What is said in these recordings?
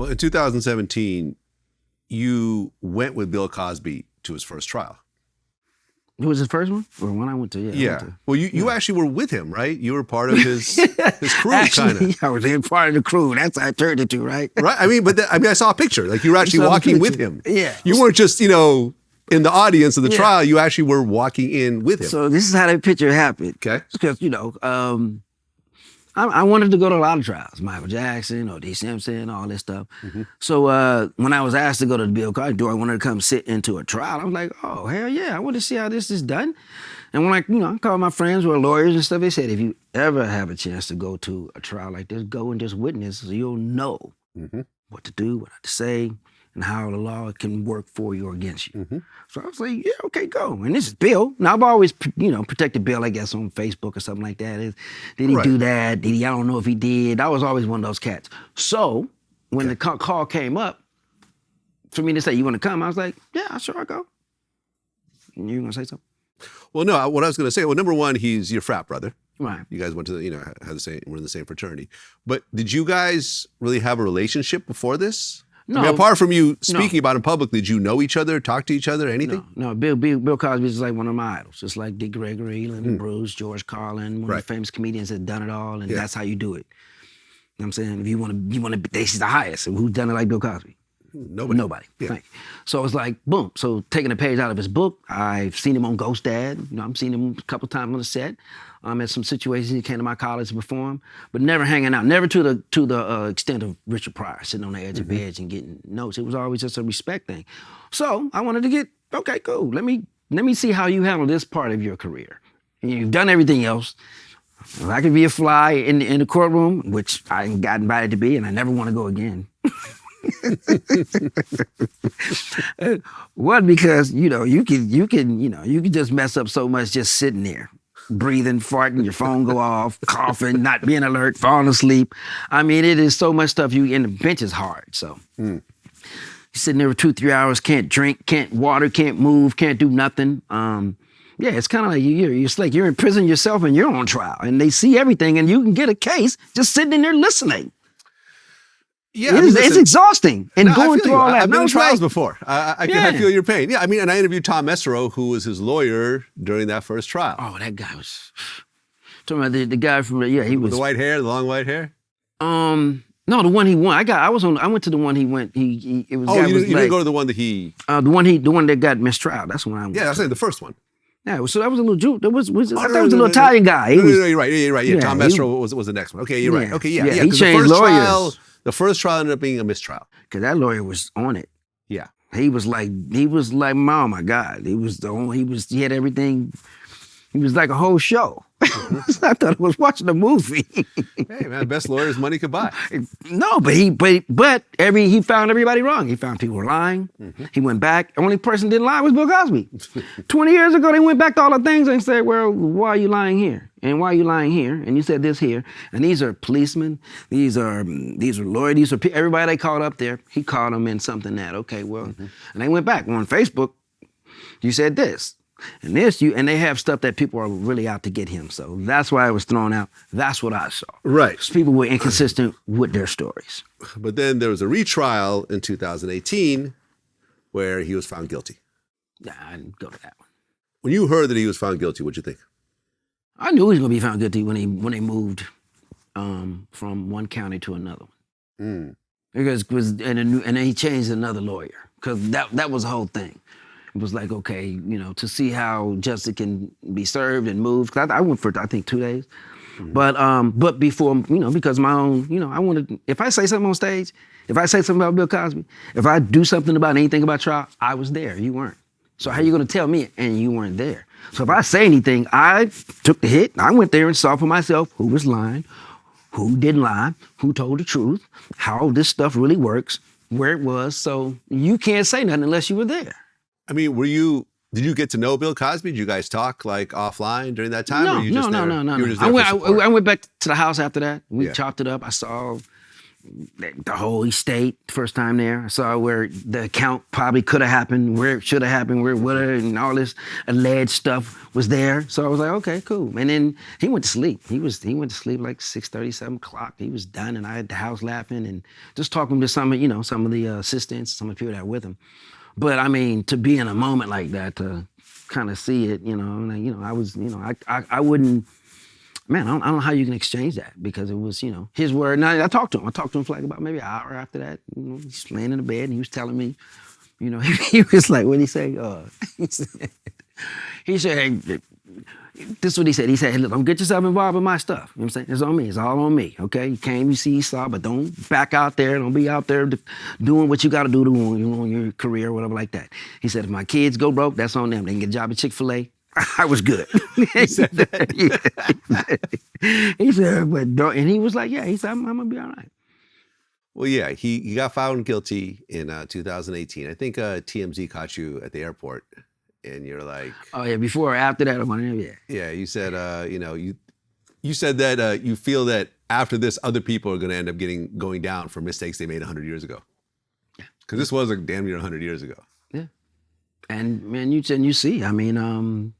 Well, in 2017, you went with Bill Cosby to his first trial. It was his first one? Or one I went to? Yeah. Well, you actually were with him, right? You were part of his crew, kind of. I was in part of the crew. That's how I turned it to, right? Right. I mean, I saw a picture. Like you were actually walking with him. Yeah. You weren't just, in the audience of the trial. You actually were walking in with him. So this is how that picture happened. Okay. Because, I wanted to go to a lot of trials. Michael Jackson, O.D. Simpson, all this stuff. Mm-hmm. So when I was asked to go to the Bill Cosby, I wanted to come sit into a trial. I was like, oh, hell yeah, I want to see how this is done. And when I called my friends who are lawyers and stuff, they said, if you ever have a chance to go to a trial like this, go and just witness so you'll know what to do, what not to say, and how the law can work for you or against you. Mm-hmm. So I was like, yeah, okay, go. And this is Bill. Now, I've always, protected Bill, I guess, on Facebook or something like that. Did he do that? Did he? I don't know if he did. I was always one of those cats. So when the call came up for me to say, you want to come? I was like, yeah, sure, I'll go. And you going to say something? Well, no, what I was going to say, number one, he's your frat brother. Right. You guys went to we're in the same fraternity. But did you guys really have a relationship before this? No. I mean, apart from you speaking about him publicly, did you know each other, talk to each other, anything? No. Bill Cosby is like one of my idols. Just like Dick Gregory, Lennon Bruce, George Carlin, one of the famous comedians that done it all, and that's how you do it. You know what I'm saying? If you want to, this is the highest. Who's done it like Bill Cosby? Nobody. Yeah. Thank you. So it's like, boom. So taking a page out of his book, I've seen him on Ghost Dad. I've seen him a couple times on the set. At some situations, he came to my college to perform, but never hanging out, never to the extent of Richard Pryor, sitting on the edge of beds and getting notes. It was always just a respect thing. So I wanted to get, okay, cool. Let me see how you handle this part of your career. You've done everything else. If I could be a fly in the courtroom, which I got invited to be, and I never want to go again. One, because you can just mess up so much just sitting there, breathing, farting, your phone go off, coughing, not being alert, falling asleep. I mean, it is so much stuff. And the bench is hard. So you're sitting there for 2-3 hours, can't drink, can't water, can't move, can't do nothing. It's kind of like it's like you're in prison yourself and you're on trial, and they see everything, and you can get a case just sitting in there listening. Yeah, it's exhausting and going through all that. I've been in trials before. I feel your pain. Yeah, I mean, and I interviewed Tom Messerow, who was his lawyer during that first trial. Oh, that guy was. Talking about the guy from he was with the white hair, the long white hair. No, the one he won. I went to the one he went. It was. Oh, you didn't go to the one that he. The one that got mistrial. That's the one I went. Yeah, I was saying the first one. Yeah, so that was a little Jew. I thought it was a little Italian guy. No, you're right. You're right. Yeah, Tom Messerow was the next one. Okay, you're right. Okay, yeah. He changed lawyers. The first trial ended up being a mistrial. Because that lawyer was on it. Yeah. He was like, oh my God. He had everything. He was like a whole show. I thought I was watching a movie. Hey man, best lawyers money could buy. No, but he found everybody wrong. He found people were lying. Mm-hmm. He went back. The only person that didn't lie was Bill Cosby. 20 years ago, they went back to all the things and said, well, why are you lying here? And why are you lying here? And you said this here. And these are policemen. These are lawyers. These are everybody they called up there. He called them in something that, okay, well, and they went back on Facebook. You said this. And and they have stuff that people are really out to get him. So that's why it was thrown out. That's what I saw. Right. Because people were inconsistent with their stories. But then there was a retrial in 2018 where he was found guilty. Nah, I didn't go to that one. When you heard that he was found guilty, what'd you think? I knew he was going to be found guilty when they moved from one county to another one. Because and then he changed another lawyer. Because that was the whole thing. It was like, okay, to see how justice can be served and moved. 'Cause I went for, I think, 2 days. Mm-hmm. But before, because my own, I wanted, if I say something on stage, if I say something about Bill Cosby, if I do something about anything about trial, I was there, you weren't. So how are you going to tell me and you weren't there? So if I say anything, I took the hit. I went there and saw for myself who was lying, who didn't lie, who told the truth, how this stuff really works, where it was. So you can't say nothing unless you were there. I mean, did you get to know Bill Cosby? Did you guys talk like offline during that time? No. You were just I went back to the house after that. We chopped it up. I saw the whole estate, first time there. I saw where the account probably could have happened, where it should have happened, where it would have, and all this alleged stuff was there. So I was like, okay, cool. And then he went to sleep. He went to sleep like 6:30, 7 o'clock. He was done, and I had the house laughing and just talking to some of the assistants, some of the people that were with him. But I mean, to be in a moment like that, to kind of see it, I was, I wouldn't. Man, I don't know how you can exchange that, because it was, his word. Now, I talked to him for like about maybe an hour after that. He's laying in the bed and he was telling me, he was like, what'd he say? He said, hey, this is what he said. He said, hey, look, don't get yourself involved with my stuff. You know what I'm saying? It's on me. It's all on me, okay? You came, you see, you saw, but don't back out there. Don't be out there doing what you got to do on your career or whatever like that. He said, if my kids go broke, that's on them. They can get a job at Chick-fil-A. I was good. He said that. He said, but don't, and he was like, yeah, he said, I'm going to be all right. Well, yeah, he got found guilty in 2018. I think TMZ caught you at the airport, and you're like, oh yeah, before or after that, yeah. Yeah, you said, you said that you feel that after this, other people are going to end up going down for mistakes they made 100 years ago. Yeah, because this was like damn near 100 years ago. Yeah, and man, you see, I mean,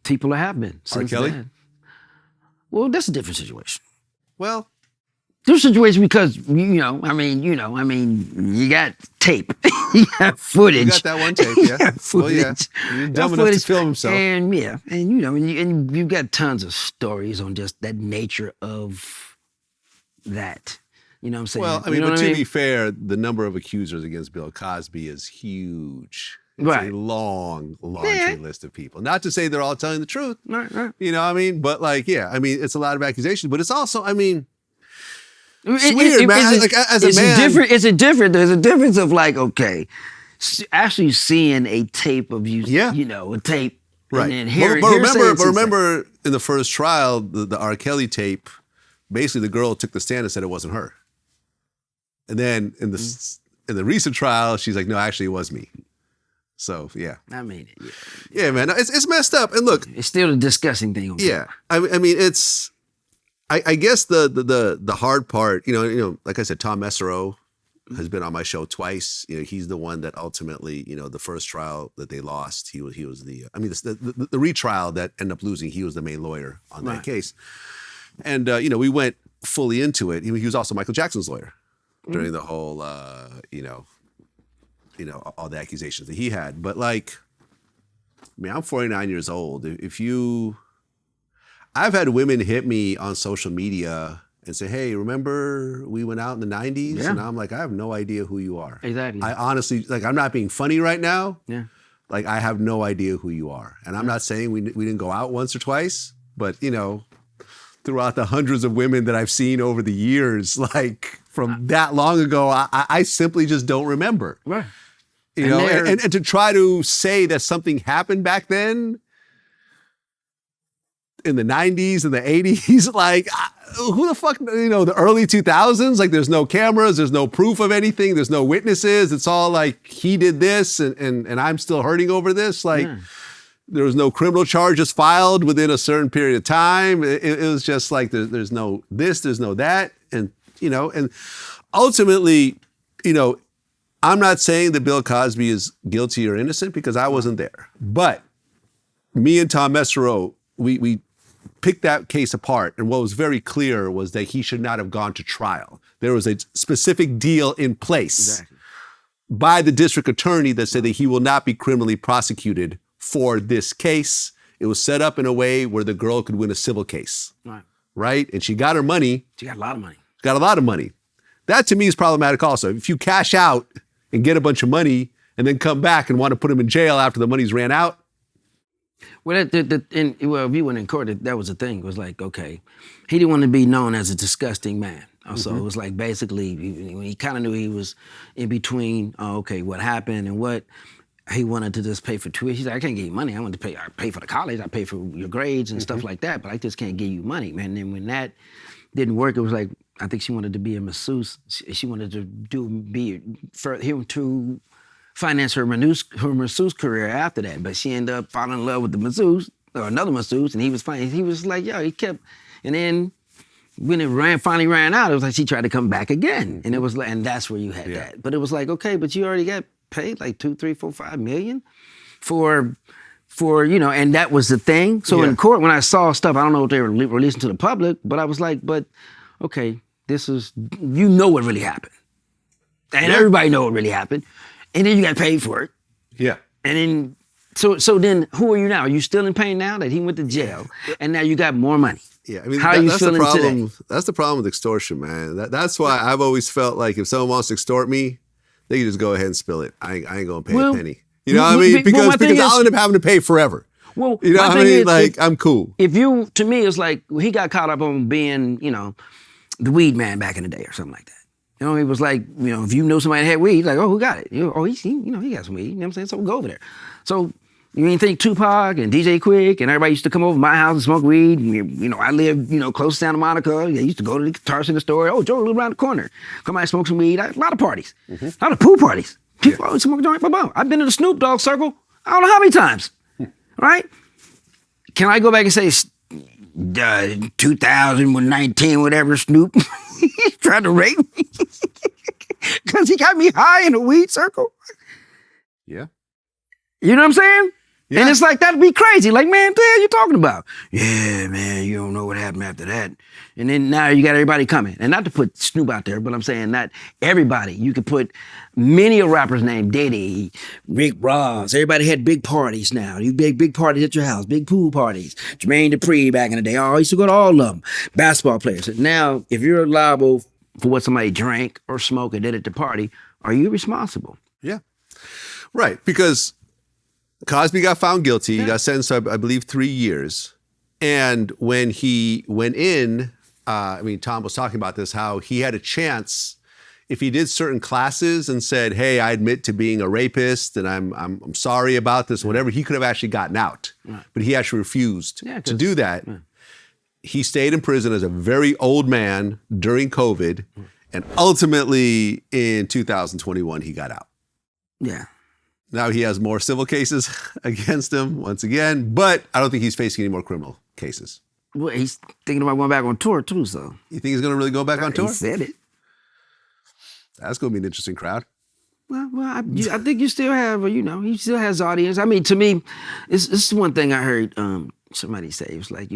people have been since R. Kelly? then. Well, that's a different situation. Well, different situation because you got tape, you got footage. You got that one tape, yeah. Well, yeah, you're dumb enough to film himself, and yeah, and you've got tons of stories on just that nature of that. You know what I'm saying? Well, I mean, but to be fair, the number of accusers against Bill Cosby is huge. It's a long laundry list of people. Not to say they're all telling the truth. Right. You know what I mean? But like, yeah, I mean, it's a lot of accusations, but it's also, I mean, it's weird, man. Like, as a man. It's a different, there's a difference of like, okay, actually seeing a tape of you, a tape. Right. And then but remember in the first trial, the R. Kelly tape, basically the girl took the stand and said it wasn't her. And then in the recent trial, she's like, no, actually it was me. So yeah, I mean, yeah, man, it's messed up. And look, it's still a disgusting thing. Yeah, I mean, it's, I guess the hard part, like I said, Tom Mesereau has been on my show twice. He's the one that ultimately, the first trial that they lost, he was the retrial that ended up losing. He was the main lawyer on that case, and we went fully into it. He was also Michael Jackson's lawyer during the whole, all the accusations that he had. But like, I mean, I'm 49 years old. I've had women hit me on social media and say, hey, remember we went out in the 90s? Yeah. And I'm like, I have no idea who you are. Exactly. I honestly, like, I'm not being funny right now. Yeah. Like, I have no idea who you are. And I'm not saying we didn't go out once or twice, but, throughout the hundreds of women that I've seen over the years, like from that long ago, I simply just don't remember. Right. And to try to say that something happened back then in the 90s and the 80s, like who the fuck, the early 2000s, like there's no cameras, there's no proof of anything, there's no witnesses. It's all like he did this and I'm still hurting over this. Like there was no criminal charges filed within a certain period of time. It was just like there's no this, there's no that. And, and ultimately, I'm not saying that Bill Cosby is guilty or innocent because I wasn't there. But me and Tom Mesereau, we picked that case apart. And what was very clear was that he should not have gone to trial. There was a specific deal in place by the district attorney that said that he will not be criminally prosecuted for this case. It was set up in a way where the girl could win a civil case. Right? And she got her money. She got a lot of money. Got a lot of money. That to me is problematic also. If you cash out and get a bunch of money and then come back and want to put him in jail after the money's ran out. Well, if you went in court, that was the thing. It was like, okay, he didn't want to be known as a disgusting man. So it was like basically, he kind of knew he was in between, what happened and what. He wanted to just pay for tuition. He's like, I can't give you money. I want to pay for the college. I pay for your grades and stuff like that, but I just can't give you money, man. And then when that didn't work, it was like, I think she wanted to be a masseuse. She wanted to finance her masseuse career after that. But she ended up falling in love with the masseuse, or another masseuse, and he was fine. He was like, he kept, and then when it finally ran out, it was like she tried to come back again. And it was like, and that's where you had that. But it was like, okay, but you already got paid like 2, 3, 4, 5 million for and that was the thing. So in court, when I saw stuff, I don't know if they were releasing to the public, but I was like, but okay, this is, what really happened. And everybody know what really happened. And then you got paid for it. Yeah. And then, so then who are you now? Are you still in pain now that he went to jail and now you got more money? Yeah, I mean, how are you that's feeling the problem. today? That's the problem with extortion, man. That's why I've always felt like if someone wants to extort me, they can just go ahead and spill it. I ain't gonna pay a penny. You know what I mean? Because I'll end up having to pay forever. Well, you know what I mean? Like, I'm cool. To me, it's like he got caught up on being, the weed man back in the day or something like that. It was like, if you know somebody that had weed, like, oh, who got it? He got some weed. You know what I'm saying? So go over there. So you ain't think Tupac and DJ Quick and everybody used to come over to my house and smoke weed. And, I lived, close to Santa Monica. They used to go to the guitar center store. Oh, Joe live around the corner. Come out and smoke some weed. A lot of parties. A lot of pool parties. People always smoke joint. I've been in the Snoop Dogg circle I don't know how many times. Right? Can I go back and say 2019, whatever, Snoop tried to rape me? Because he got me high in the weed circle? Yeah. You know what I'm saying? Yeah. And it's like, that'd be crazy. Like, man, what the hell you talking about? Yeah, man, you don't know what happened after that. And then now you got everybody coming. And not to put Snoop out there, but I'm saying not everybody. You could put many a rappers named Diddy, Rick Ross. Everybody had big parties now. You big parties at your house, big pool parties. Jermaine Dupri back in the day. Oh, I used to go to all of them. Basketball players. Now, if you're liable for what somebody drank or smoked and did at the party, are you responsible? Yeah. Right. Because Cosby got found guilty. He got sentenced to, I believe, 3 years. And when he went in, Tom was talking about this, how he had a chance if he did certain classes and said, hey, I admit to being a rapist and I'm sorry about this, whatever, he could have actually gotten out. Right. But he actually refused to do that. Yeah. He stayed in prison as a very old man during COVID. And ultimately in 2021, he got out. Yeah. Now he has more civil cases against him once again, but I don't think he's facing any more criminal cases. Well, he's thinking about going back on tour too, so. You think he's going to really go back on tour? He said it. That's going to be an interesting crowd. Well, I think you still have, he still has audience. I mean, to me, this is one thing I heard somebody say. It was like,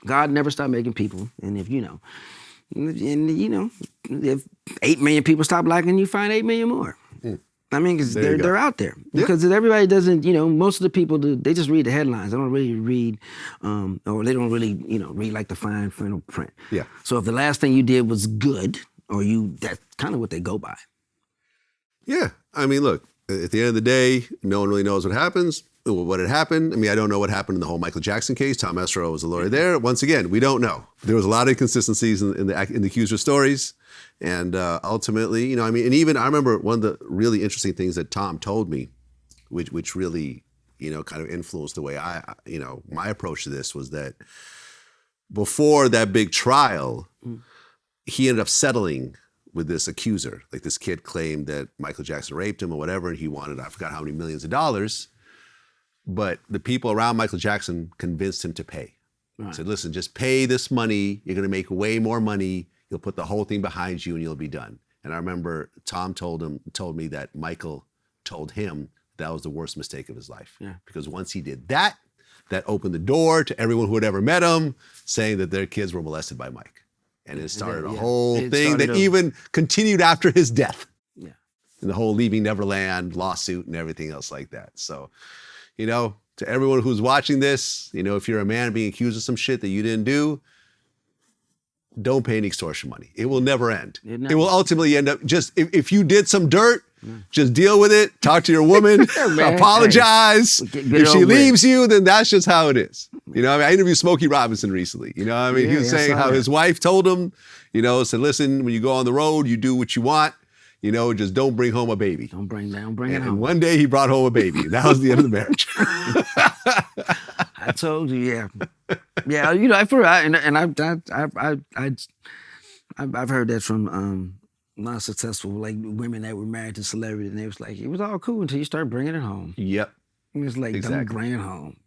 God never stopped making people, and if if 8 million people stop liking you, find 8 million more. I mean, because they're out there. Because everybody doesn't, most of the people they just read the headlines. They don't really read, or they don't really, read like the fine print. Yeah. So if the last thing you did was good, that's kind of what they go by. Yeah. I mean, look, at the end of the day, no one really knows what happens, what had happened. I mean, I don't know what happened in the whole Michael Jackson case. Tom Esro was a lawyer there. Once again, we don't know. There was a lot of inconsistencies in the accuser stories. And ultimately, and even I remember one of the really interesting things that Tom told me, which really, kind of influenced the way my approach to this was that before that big trial, he ended up settling with this accuser. Like this kid claimed that Michael Jackson raped him or whatever, and he wanted, I forgot how many millions of dollars, but the people around Michael Jackson convinced him to pay. Right. Said, listen, just pay this money. You're going to make way more money. You'll put the whole thing behind you and you'll be done. And I remember Tom told me that Michael told him that was the worst mistake of his life. Yeah. Because once he did that, that opened the door to everyone who had ever met him saying that their kids were molested by Mike. And it started a whole thing that even continued after his death. Yeah. And the whole Leaving Neverland lawsuit and everything else like that. So, to everyone who's watching this, if you're a man being accused of some shit that you didn't do, don't pay any extortion money. It will never end. It will ultimately end up just, if you did some dirt, just deal with it, talk to your woman, apologize. If she leaves you, then that's just how it is. I interviewed Smokey Robinson recently. He was saying how his wife told him, said, listen, when you go on the road, you do what you want. Just don't bring home a baby. Don't bring it home. And one day he brought home a baby. That was the end of the marriage. I told you, yeah. Yeah, I've heard that from not successful women that were married to celebrities, and they was like, it was all cool until you start bringing it home. Yep. It was like, don't bring it home.